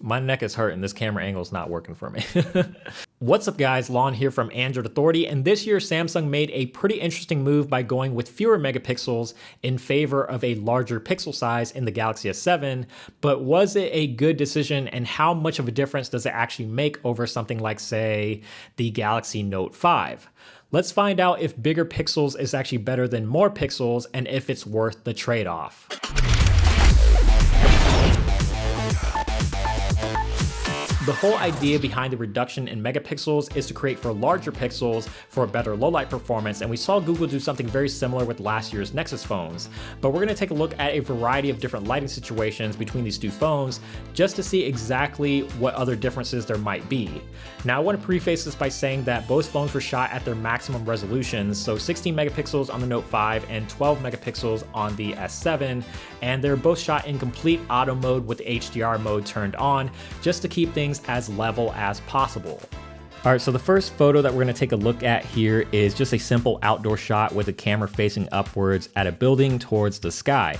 My neck is hurting. This camera angle is not working for me. What's up guys, Lon here from Android Authority, and this year Samsung made a pretty interesting move by going with fewer megapixels in favor of a larger pixel size in the Galaxy S7, but was it a good decision, and how much of a difference does it actually make over something like, say, the Galaxy Note 5? Let's find out if bigger pixels is actually better than more pixels and if it's worth the trade-off. The whole idea behind the reduction in megapixels is to create for larger pixels for a better low light performance, and we saw Google do something very similar with last year's Nexus phones. But we're going to take a look at a variety of different lighting situations between these two phones just to see exactly what other differences there might be. Now I want to preface this by saying that both phones were shot at their maximum resolutions, so 16 megapixels on the Note 5 and 12 megapixels on the S7, and they're both shot in complete auto mode with the HDR mode turned on just to keep things as level as possible. All right, so the first photo that we're going to take a look at here is just a simple outdoor shot with the camera facing upwards at a building towards the sky.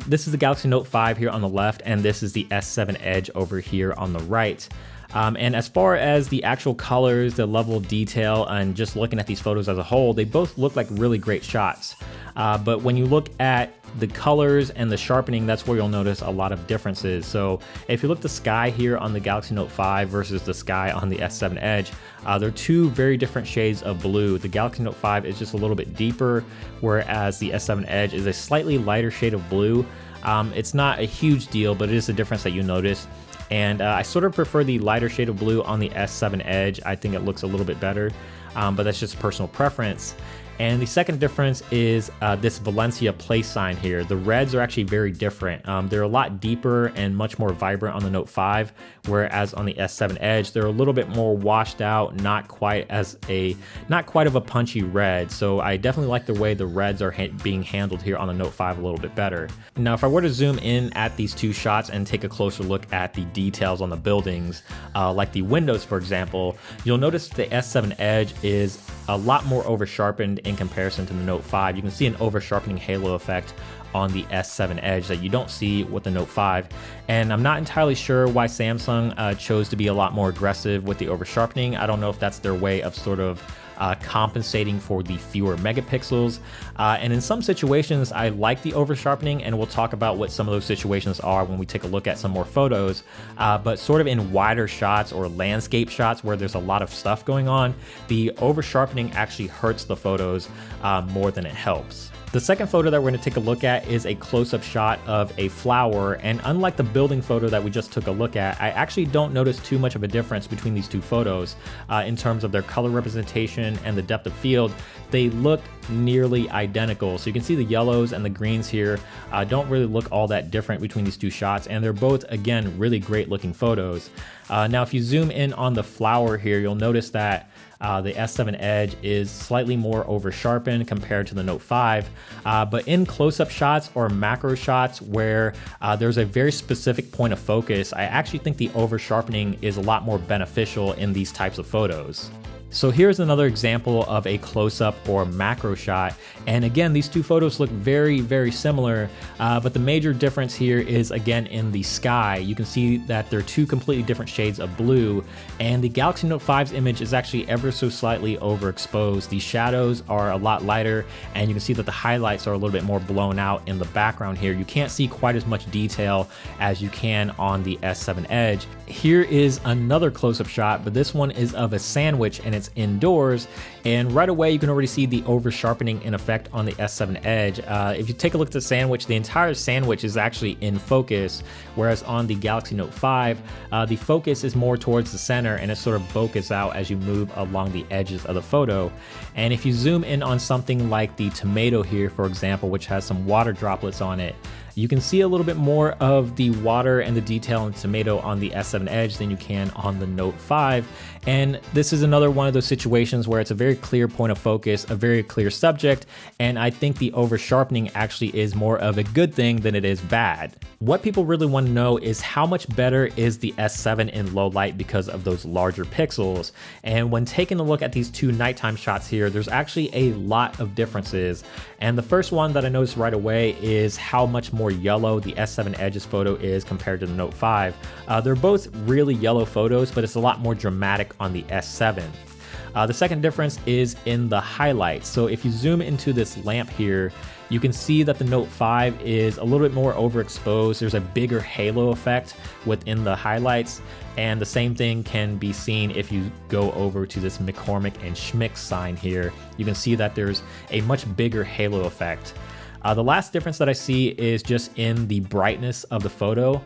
This is the Galaxy Note 5 here on the left, and this is the S7 Edge over here on the right. And as far as the actual colors, the level of detail, and just looking at these photos as a whole, they both look like really great shots. But when you look at the colors and the sharpening, that's where you'll notice a lot of differences. So if you look at the sky here on the Galaxy Note 5 versus the sky on the S7 Edge, they're two very different shades of blue. The Galaxy Note 5 is just a little bit deeper, whereas the S7 Edge is a slightly lighter shade of blue. It's not a huge deal, but it is a difference that you notice. And I sort of prefer the lighter shade of blue on the S7 Edge. I think it looks a little bit better, but that's just personal preference. And the second difference is this Valencia place sign here. The reds are actually very different. They're a lot deeper and much more vibrant on the Note 5, whereas on the S7 Edge, they're a little bit more washed out, not quite of a punchy red. So I definitely like the way the reds are being handled here on the Note 5 a little bit better. Now, if I were to zoom in at these two shots and take a closer look at the details on the buildings, like the windows, for example, you'll notice the S7 Edge is a lot more over sharpened in comparison to the Note 5. You can see an over sharpening halo effect on the S7 Edge that you don't see with the Note 5. And I'm not entirely sure why Samsung chose to be a lot more aggressive with the over sharpening. I don't know if that's their way of sort of compensating for the fewer megapixels. And in some situations, I like the over sharpening, and we'll talk about what some of those situations are when we take a look at some more photos. But sort of in wider shots or landscape shots where there's a lot of stuff going on, the over sharpening actually hurts the photos more than it helps. The second photo that we're going to take a look at is a close-up shot of a flower, and unlike the building photo that we just took a look at, I actually don't notice too much of a difference between these two photos in terms of their color representation and the depth of field. They look nearly identical. So you can see the yellows and the greens here don't really look all that different between these two shots, and they're both, again, really great looking photos. Now, if you zoom in on the flower here, you'll notice that the S7 Edge is slightly more over sharpened compared to the Note 5, but in close-up shots or macro shots where there's a very specific point of focus, I actually think the over sharpening is a lot more beneficial in these types of photos. So here's another example of a close-up or macro shot, and again, these two photos look very, very similar, but the major difference here is, again, in the sky. You can see that they're two completely different shades of blue, and the Galaxy Note 5's image is actually ever so slightly overexposed. The shadows are a lot lighter, and you can see that the highlights are a little bit more blown out in the background here. You can't see quite as much detail as you can on the S7 Edge. Here is another close-up shot, but this one is of a sandwich, and it's indoors, and right away you can already see the over sharpening in effect on the S7 Edge. If you take a look at the sandwich, the entire sandwich is actually in focus, whereas on the Galaxy Note 5, the focus is more towards the center, and it sort of bokehs out as you move along the edges of the photo. And if you zoom in on something like the tomato here, for example, which has some water droplets on it, you can see a little bit more of the water and the detail in tomato on the S7 Edge than you can on the Note 5. And this is another one of those situations where it's a very clear point of focus, a very clear subject, and I think the over sharpening actually is more of a good thing than it is bad. What people really want to know is how much better is the S7 in low light because of those larger pixels. And when taking a look at these two nighttime shots here, there's actually a lot of differences. And the first one that I noticed right away is how much more more yellow the S7 Edge's photo is compared to the Note 5. They're both really yellow photos, but it's a lot more dramatic on the S7. The second difference is in the highlights. So if you zoom into this lamp here, you can see that the Note 5 is a little bit more overexposed. There's a bigger halo effect within the highlights. And the same thing can be seen if you go over to this McCormick and Schmick sign here. You can see that there's a much bigger halo effect. The last difference that I see is just in the brightness of the photo.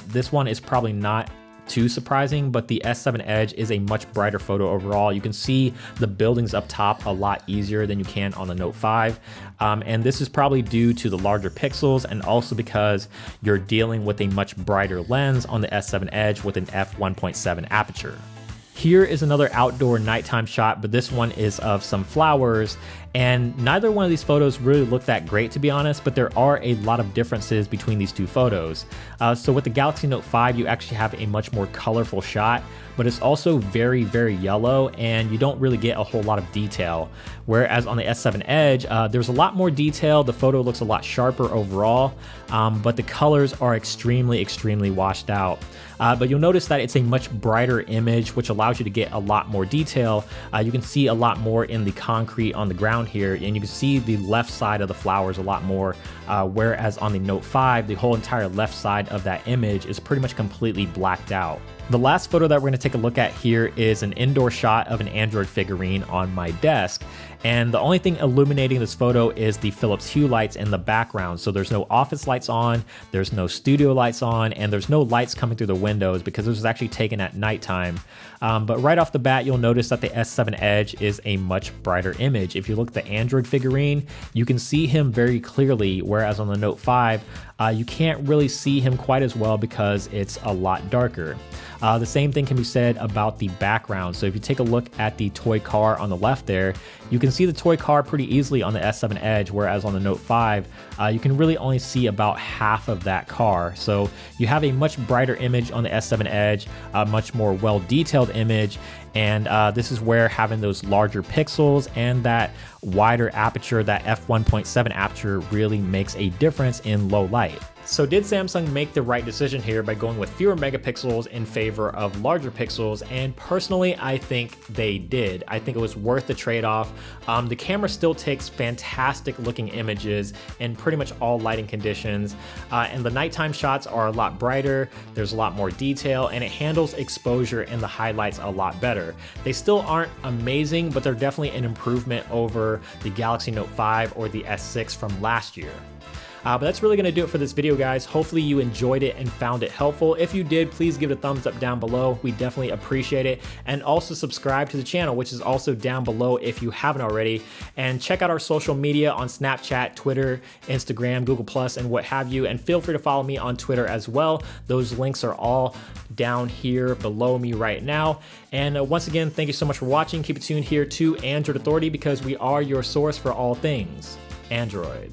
This one is probably not too surprising, but the S7 Edge is a much brighter photo overall. You can see the buildings up top a lot easier than you can on the Note 5. And this is probably due to the larger pixels and also because you're dealing with a much brighter lens on the S7 Edge with an f1.7 aperture. Here is another outdoor nighttime shot, but this one is of some flowers, and neither one of these photos really look that great, to be honest, but there are a lot of differences between these two photos. So with the Galaxy Note 5, you actually have a much more colorful shot, but it's also very, very yellow, and you don't really get a whole lot of detail. Whereas on the S7 Edge, there's a lot more detail. The photo looks a lot sharper overall, but the colors are extremely, extremely washed out. But you'll notice that it's a much brighter image, which allows you to get a lot more detail. You can see a lot more in the concrete on the ground here, and you can see the left side of the flowers a lot more, whereas on the Note 5, the whole entire left side of that image is pretty much completely blacked out. The last photo that we're going to take a look at here is an indoor shot of an Android figurine on my desk. And the only thing illuminating this photo is the Philips Hue lights in the background. So there's no office lights on, there's no studio lights on, and there's no lights coming through the windows because this was actually taken at nighttime. But right off the bat, you'll notice that the S7 Edge is a much brighter image. If you look at the Android figurine, you can see him very clearly, whereas on the Note 5, you can't really see him quite as well because it's a lot darker. The same thing can be said about the background. So if you take a look at the toy car on the left there, you can see the toy car pretty easily on the S7 Edge, whereas on the Note 5, you can really only see about half of that car. So you have a much brighter image on the S7 Edge, a much more well-detailed image, and this is where having those larger pixels and that wider aperture, that f1.7 aperture, really makes a difference in low light. So did Samsung make the right decision here by going with fewer megapixels in favor of larger pixels? And personally, I think they did. I think it was worth the trade-off. The camera still takes fantastic looking images in pretty much all lighting conditions. And the nighttime shots are a lot brighter, there's a lot more detail, and it handles exposure and the highlights a lot better. They still aren't amazing, but they're definitely an improvement over the Galaxy Note 5 or the S6 from last year. But that's really going to do it for this video, guys. Hopefully you enjoyed it and found it helpful. If you did, please give it a thumbs up down below. We definitely appreciate it. And also subscribe to the channel, which is also down below if you haven't already. And check out our social media on Snapchat, Twitter, Instagram, Google+, and what have you. And feel free to follow me on Twitter as well. Those links are all down here below me right now. And once again, thank you so much for watching. Keep it tuned here to Android Authority because we are your source for all things Android.